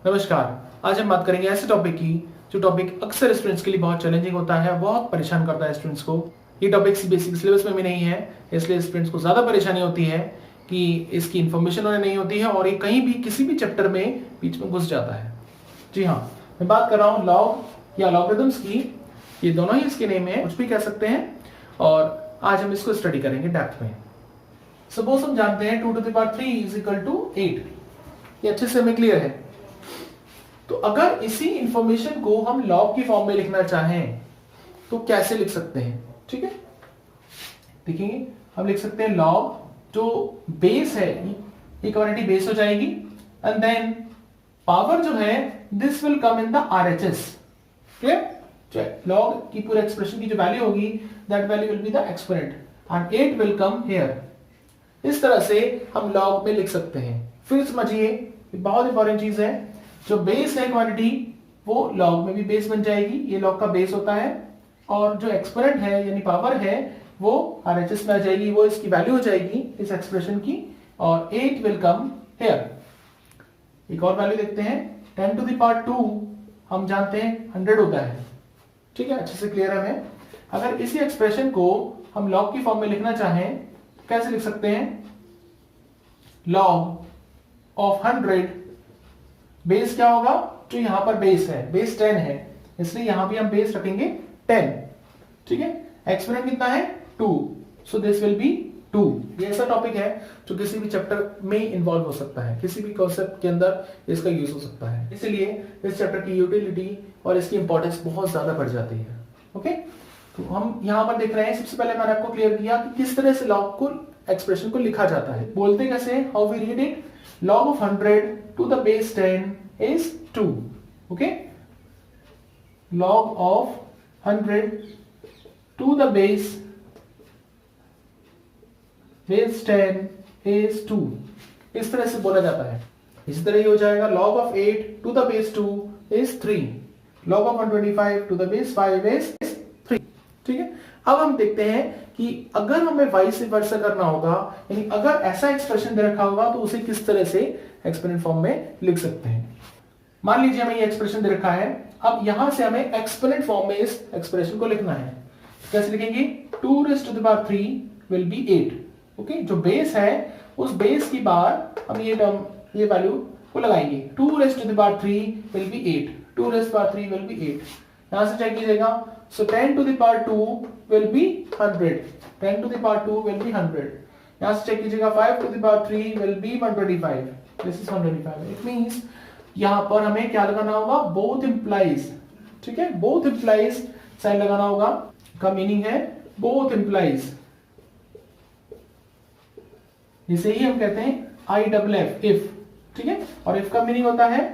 नमस्कार। आज हम बात करेंगे ऐसे टॉपिक की जो टॉपिक अक्सर स्टूडेंट्स के लिए बहुत चैलेंजिंग होता है, बहुत परेशान करता है स्टूडेंट्स को। ये टॉपिक बेसिक सिलेबस में भी नहीं है, इसलिए स्टूडेंट्स को ज़्यादा परेशानी होती है कि इसकी इन्फॉर्मेशन उन्हें नहीं होती है और ये कहीं भी किसी भी चैप्टर में बीच में घुस जाता है। जी हाँ, मैं बात कर रहा हूँ लॉग या लॉगरिथम्स की। ये दोनों ही इसके नेम है, कुछ भी कह सकते हैं, और आज हम इसको स्टडी करेंगे डेप्थ में। सपोज हम जानते हैं 2 to the power 3 is equal to 8। ये अच्छे से हमें क्लियर है। तो अगर इसी इंफॉर्मेशन को हम लॉग की फॉर्म में लिखना चाहें तो कैसे लिख सकते हैं? ठीक है, देखेंगे हम लिख सकते हैं लॉग, जो बेस है ये क्वांटिटी बेस हो जाएगी, एंड देन पावर जो है this will come in the RHS. Clear? Log की पूरे एक्सप्रेशन की जो वैल्यू होगी that value will be the exponent and 8 will come here. इस तरह से हम लॉग में लिख सकते हैं। फिर समझिए, बहुत इंपॉर्टेंट चीज है, जो बेस है क्वांटिटी वो लॉग में भी बेस बन जाएगी, ये लॉग का बेस होता है, और जो एक्सपोनेंट है यानी पावर है वो आरएचएस में आ जाएगी, वो इसकी वैल्यू हो जाएगी इस एक्सप्रेशन की, और 8 विल कम हियर। एक और वैल्यू देखते हैं, 10 to the power 2 हम जानते हैं 100 होता है। ठीक है, अच्छे से क्लियर है हमें। अगर इसी एक्सप्रेशन को हम लॉग की फॉर्म में लिखना चाहें तो कैसे लिख सकते हैं? लॉग ऑफ 100, बेस क्या होगा? जो यहां पर बेस है, बेस 10 है, इसलिए यहां भी हम बेस रखेंगे 10। ठीक है, एक्सपोनेंट कितना है? 2, सो दिस विल बी 2। ये ऐसा टॉपिक है जो किसी भी चैप्टर में इन्वॉल्व हो सकता है, किसी भी कॉन्सेप्ट के अंदर इसका यूज हो सकता है, इसलिए इस चैप्टर की यूटिलिटी और इसकी इंपॉर्टेंस बहुत ज्यादा बढ़ जाती है। ओके, तो हम यहां पर देख रहे हैं, सबसे पहले मैंने आपको क्लियर किया कि किस तरह से लॉग को, एक्सप्रेशन को लिखा जाता है। बोलते कैसे? How we read it? log of 100 to the base 10 is 2. Okay, log of 100 to the base 10 is 2। इस तरह से बोला जाता है। इसी तरह ही हो जाएगा log of 8 to the base 2 is 3, log of 125 to the base 5 is 3। ठीक है, अब हम देखते हैं कि अगर हमें वाइस वर्सा करना होगा, यानी अगर ऐसा एक्सप्रेशन दे रखा होगा तो उसे किस तरह से एक्सपोनेंट फॉर्म में लिख सकते हैं। मान लीजिए हमें ये एक्सप्रेशन दे रखा है, अब यहां से हमें एक्सपोनेंट फॉर्म में इस एक्सप्रेशन को लिखना है। कैसे लिखेंगे? 2 raised to the power 3 will be 8। Okay, जो बेस है उस बेस की बार हम ये टर्म, ये वैल्यू को लगाएंगे। 2 raised to the power 3 will be 8, 2 raised to the power 3 will be 8। यहां से चेक कीजिएगा, so 10 to the power 2 will be 100, 10 to the power 2 will be 100। यहां से चेक कीजिएगा, 5 to the power 3 will be 125, this is 125। It means यहां पर हमें क्या लगाना होगा? Both implies. ठीक है, बोथ इंप्लाइज साइन लगाना होगा, का मीनिंग है बोथ इंप्लाइज। इसे ही हम कहते हैं IFF, इफ। ठीक है, और इफ का मीनिंग होता है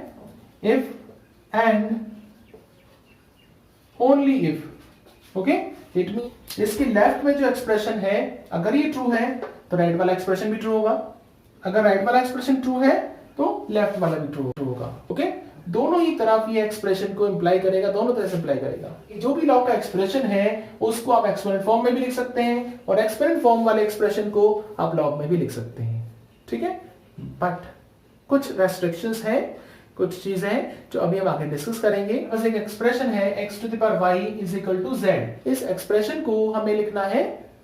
if and only if. Okay, it mean इसके लेफ्ट में जो एक्सप्रेशन है, अगर ये ट्रू है तो राइट वाला एक्सप्रेशन भी ट्रू होगा, अगर राइट वाला एक्सप्रेशन ट्रू है तो लेफ्ट वाला भी ट्रू होगा। ओके, दोनों ही तरफ ये एक्सप्रेशन को इंप्लाई करेगा, दोनों तरह से इंप्लाई करेगा। जो भी लॉग का एक्सप्रेशन है उसको आप एक्सपोनेंट फॉर्म में भी लिख सकते हैं, और एक्सपोनेंट फॉर्म वाले एक्सप्रेशन को आप लॉग में भी लिख सकते हैं। ठीक है, बट कुछ रेस्ट्रिक्शंस हैं, कुछ चीजें हैं जो अभी हम आगे डिस्कस करेंगे। बस एक एक्सप्रेशन है x to the power y is equal to z। इस एक्सप्रेशन को हमें लिखना है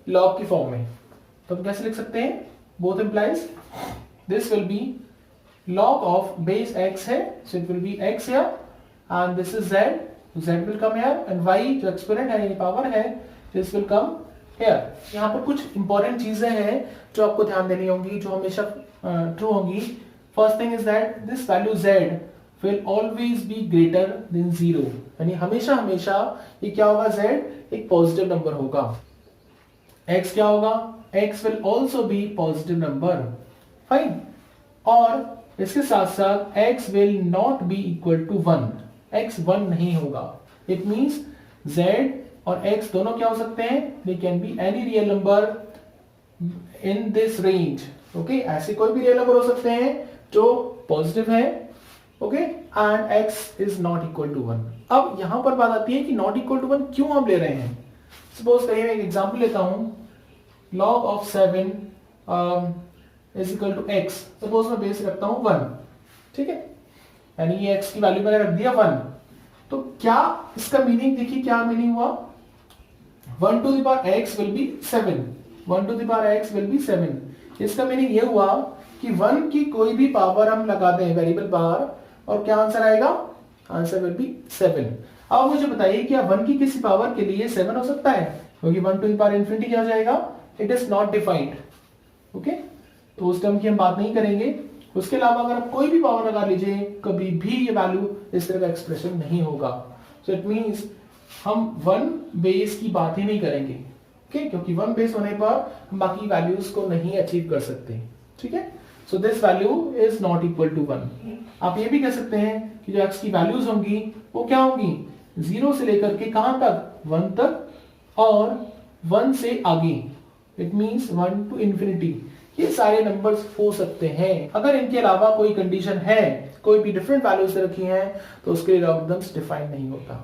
लॉग की फॉर्म में, तो हम कैसे लिख सकते हैं? Both implies this will B log of base x है, so it will be x here, and this is z, z will come here, and y जो एक्सपोनेंट है यानी पावर है, this will come here। यहाँ पर कुछ important चीजें हैं जो आपको ध्यान देनी होंगी, जो हमेशा ट्रू होंगी। First thing is that this value z will always be greater than 0, यानी हमेशा हमेशा ये क्या होगा? z एक पॉजिटिव नंबर होगा। x क्या होगा? x will also be positive number. Fine, और इसके साथ साथ x will not be equal to 1, x 1 नहीं होगा। इट मींस z और x दोनों क्या हो सकते हैं? They can be any real number in this range. Okay, ऐसे कोई भी रियल नंबर हो सकते हैं जो पॉजिटिव है। Okay, and x is not equal to 1। अब यहां पर बात आती है कि नॉट इक्वल टू 1 क्यों हम ले रहे हैं। सपोज करिए मैं एक एग्जांपल लेता हूं, log of 7 is equal to x। Suppose मैं बेस रखता हूं 1। ठीक है, यानी ये x की वैल्यू मैंने रख दिया 1। तो क्या इसका मीनिंग देखिए, क्या मीनिंग हुआ, 1 to the power x will be 7, 1 to the power x will be 7। इसका मीनिंग ये हुआ कि 1 की कोई भी पावर हम लगा दें वेरिएबल पावर, और क्या आंसर आएगा, आंसर विल बी 7। अब मुझे बताइए क्या 1 की किसी पावर के लिए 7 हो सकता है, क्योंकि 1 to the power infinity क्या हो जाएगा, it is not defined. Okay, तो उस टर्म की हम बात नहीं करेंगे। उसके अलावा अगर आप कोई भी पावर लगा लीजिए, कभी भी ये वैल्यू इस तरह का एक्सप्रेशन नहीं होगा। सो इट मींस हम 1 बेस की बात ही नहीं करेंगे, ओके, क्योंकि 1 बेस होने पर हम बाकी वैल्यूज को नहीं अचीव कर सकते। ठीक है, so this value is not equal to 1। आप ये भी कह सकते हैं कि जो x की वैल्यूज होंगी वो क्या होंगी, 0 से लेकर के कहां तक, 1 तक, और 1 से आगे, इट मींस 1 टू इंफिनिटी। ये सारे नंबर्स हो सकते हैं। अगर इनके अलावा कोई कंडीशन है, कोई भी डिफरेंट वैल्यूज रखी हैं, तो उसके लिए लॉगरिथम्स डिफाइन नहीं होता।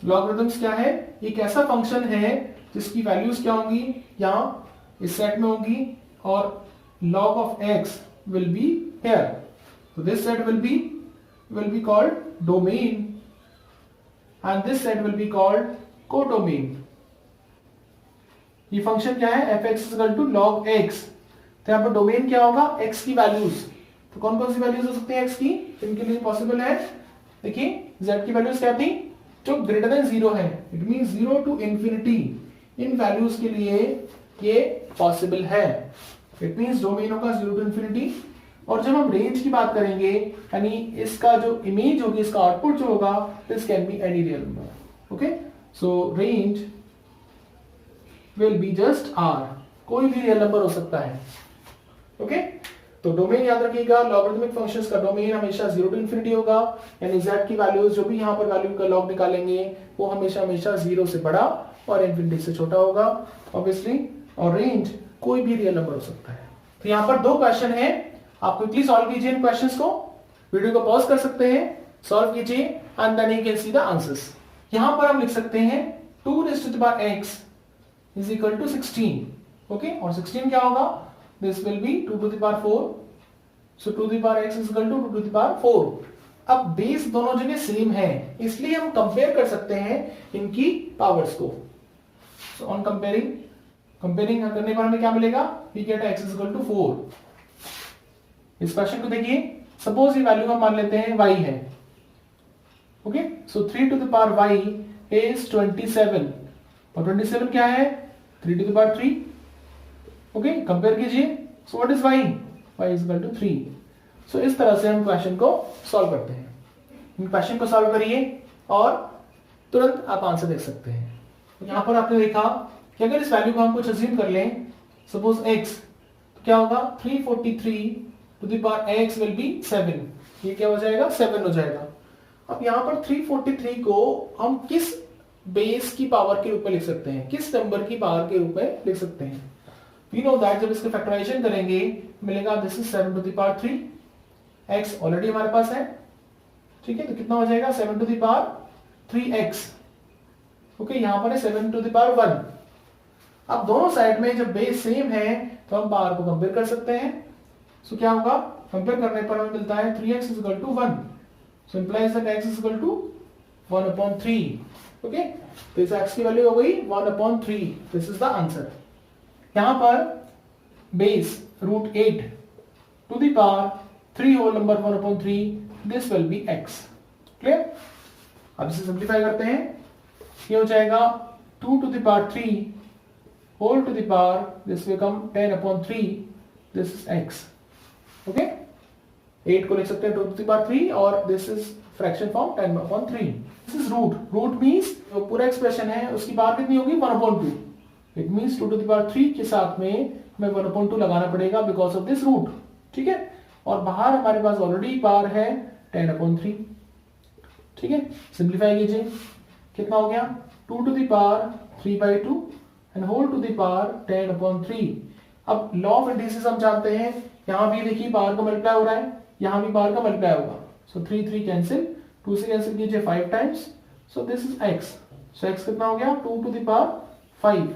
लॉगरिथम्स क्या है, एक ऐसा फंक्शन है जिसकी वैल्यूज क्या होंगी, यहां इस सेट में होंगी, और log of x will be here, so this set will be called domain, and this set will be called codomain। ये फंक्शन क्या है, f(x = log x), तो यहाँ पर डोमेन क्या होगा, x की वैल्यूज। तो कौन कौन सी वैल्यूज हो सकती है x की, इनके लिए पॉसिबल है, देखिए z की वैल्यूज क्या थी, जो ग्रेटर देन 0 है, इट मींस 0 टू इंफिनिटी, इन वैल्यूज के लिए ये पॉसिबल है। इट मींस डोमेन होगा 0 टू इंफिनिटी। और जब हम रेंज की बात करेंगे, यानी इसका जो इमेज होगी, इसका आउटपुट जो होगा, this can be any real number. Okay, so range will be just r, कोई भी रियल नंबर हो सकता है। ओके, तो डोमेन याद रखिएगा, लॉगरिथमिक फंक्शंस का डोमेन हमेशा 0 टू इंफिनिटी होगा, यानी z की वैल्यूज जो भी यहाँ पर वैल्यू का लॉग निकालेंगे वो हमेशा 0 से बड़ा और इंफिनिटी से छोटा होगा ऑब्वियसली। और रेंज कोई भी रियल नंबर हो सकता है। तो यहाँ पर 2 क्वेश्चन है, आप क्विकली सॉल्व कीजिए इन क्वेश्चंस को, वीडियो को पॉज कर सकते हैं, सॉल्व कीजिए and then you can see the answers. यहाँ पर हम लिख सकते हैं 2x is equal to 16। Okay, और 16 क्या होगा, this will B 2 to the power 4, so 2 to the power x is equal to 2 to the power 4। अब बेस दोनों जगह सेम है, इसलिए हम कंपेयर कर सकते हैं इनकी पावर्स को। सो ऑन कंपेयरिंग करने पर हमें क्या मिलेगा, we get x is equal to 4। इस क्वेश्चन को देखिए, सपोज ये वैल्यू हम मान लेते हैं y है। Okay, so 3 to the power y is 27, और 27 क्या है, 3 to the power 3। Okay, compare कीजिए, so what is y is equal to 3। सो इस तरह से हम क्वेश्चन को सॉल्व करते हैं। इन क्वेश्चन को सॉल्व करिए और तुरंत आप आंसर देख सकते हैं। यहां पर आपने देखा कि अगर इस वैल्यू को हम कुछ अज्यूम कर लें, सपोज x, तो क्या होगा, 343 to the power x will be 7। ये क्या हो जाएगा, 7 हो जाएगा। अब यहाँ पर 343 को हम किस बेस की पावर के रूप में लिख सकते हैं, किस नंबर की पावर के रूप में लिख सकते हैं। वी नो दैट जब इसका फैक्टराइजेशन करेंगे मिलेगा this is 7 to the power 3, x already हमारे पास है। ठीक है, तो कितना हो जाएगा, 7 to the power 3x। Okay, यहां पर है 7 to the power 1। अब दोनों साइड में जब बेस सेम है तो हम पावर को कंपेयर कर सकते हैं। सो क्या होगा, कंपेयर करने पर हमें मिलता है 3x is equal to 1, so implies that x is equal to 1/3। Okay, तो इस x की वैल्यू हो गई 1/3, दिस इज द आंसर। यहां पर base √8 to the power 3 whole number 1/3, this will be x। Clear, अब इसे सिंप्लीफाई करते हैं, ये हो जाएगा 2 to the power 3 whole to the power, this will become 10/3, this is x। Okay, 8 को लिख सकते हैं 2 to the power 3, और this is fraction form 10/3। This is root means जो पूरा एक्सप्रेशन है उसकी पावर कितनी होगी, 1/2। It means 2 to the power 3 के साथ में हमें 1/2 लगाना पड़ेगा बिकॉज ऑफ दिस रूट। ठीक है, और बाहर हमारे पास ऑलरेडी पावर है 10/3। ठीक है, सिंप्लीफाई कीजिए, कितना हो गया, 2 to the power 3/2 and whole to the power 10/3। अब लॉ ऑफ इंडिसेस हम जानते हैं, यहां भी देखिए पावर का मल्टीप्लाई हो रहा है, यहां भी पावर का मल्टीप्लाई होगा। सो 3 कैंसिल, 2 से कैंसिल कीजिए 5 times, so this is x। So x कितना हो गया, 2 to the power 5।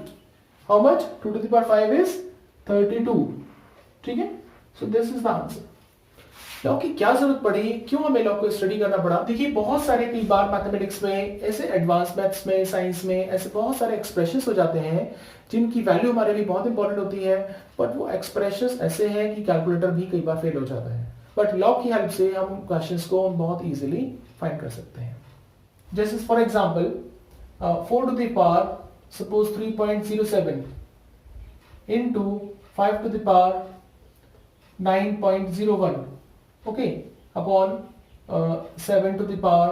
How much, 2 to the power 5 is 32। ठीक है, so this is the answer. Law की क्या जरूरत पड़ी, क्यों हमें लॉ को स्टडी करना पड़ा? देखिए बहुत सारे कई बार मैथमेटिक्स में, ऐसे एडवांस मैथ्स में, साइंस में ऐसे बहुत सारे एक्सप्रेशंस हो जाते हैं जिनकी वैल्यू हमारे लिए बहुत इंपॉर्टेंट होती है, बट वो एक्सप्रेशंस ऐसे हैं कि कैलकुलेटर भी कई बार फेल हो जाता है। बट लॉ की हेल्प से हम क्वेश्चंस को बहुत इजीली फाइंड कर सकते हैं। जैसे for example 4 to the power suppose 3.07 into 5 to the power 9.01 okay upon 7 to the power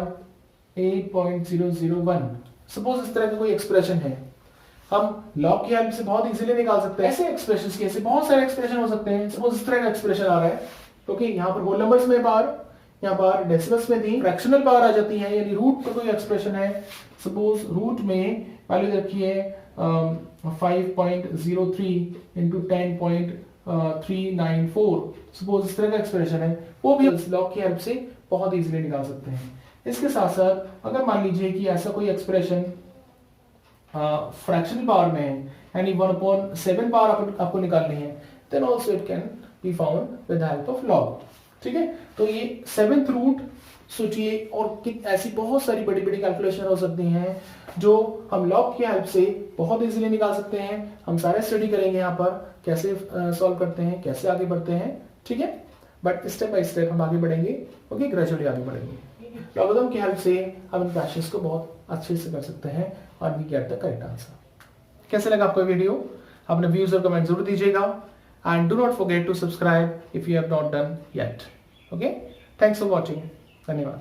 8.001। Suppose इस तरह का कोई एक्सप्रेशन है, हम लॉग की हेल्प से बहुत इजीली निकाल सकते हैं। ऐसे एक्सप्रेशंस के ऐसे बहुत सारे एक्सप्रेशन हो सकते हैं। सपोज इस तरह का एक्सप्रेशन आ रहा है, ओके यहाँ पर होल नंबर्स में पावर, यहाँ पर डेसिमल्स में दी फ्रैक्शनल पावर आ जाती है, यानी रूट का कोई एक्सप्रेशन है। सपोज रूट में वैल्यू रखिए 5.03 इंटू 10.394। सपोज इस तरह का एक्सप्रेशन है, वो भी लॉग की हेल्प से बहुत इजीली निकाल सकते हैं। इसके साथ साथ अगर मान लीजिए कि ऐसा कोई एक्सप्रेशन फ्रैक्शनल पावर में है, यानी 1/7 पावर आपको निकालनी है, then also it can be found with the help of log. ठीक है, तो ये 7th रूट सोचिए, और ऐसी बहुत सारी बड़ी बड़ी कैलकुलेशन हो सकती हैं जो हम लॉग की हेल्प से बहुत इजीली निकाल सकते हैं। हम सारे स्टडी करेंगे यहाँ पर कैसे सॉल्व करते हैं, कैसे आगे बढ़ते हैं। ठीक है, बट स्टेप बाय स्टेप हम आगे बढ़ेंगे, ओके, ग्रेजुअली आगे बढ़ेंगे। लॉगरिथम की हेल्प से हम इन क्वेश्चंस को बहुत अच्छे से कर सकते हैं और we get the correct answer. कैसे लगा आपको वीडियो? अपने व्यूज और कमेंट जरूर दीजिएगा, and do not forget to subscribe if you have not done yet. Okay, thanks for watching. धन्यवाद।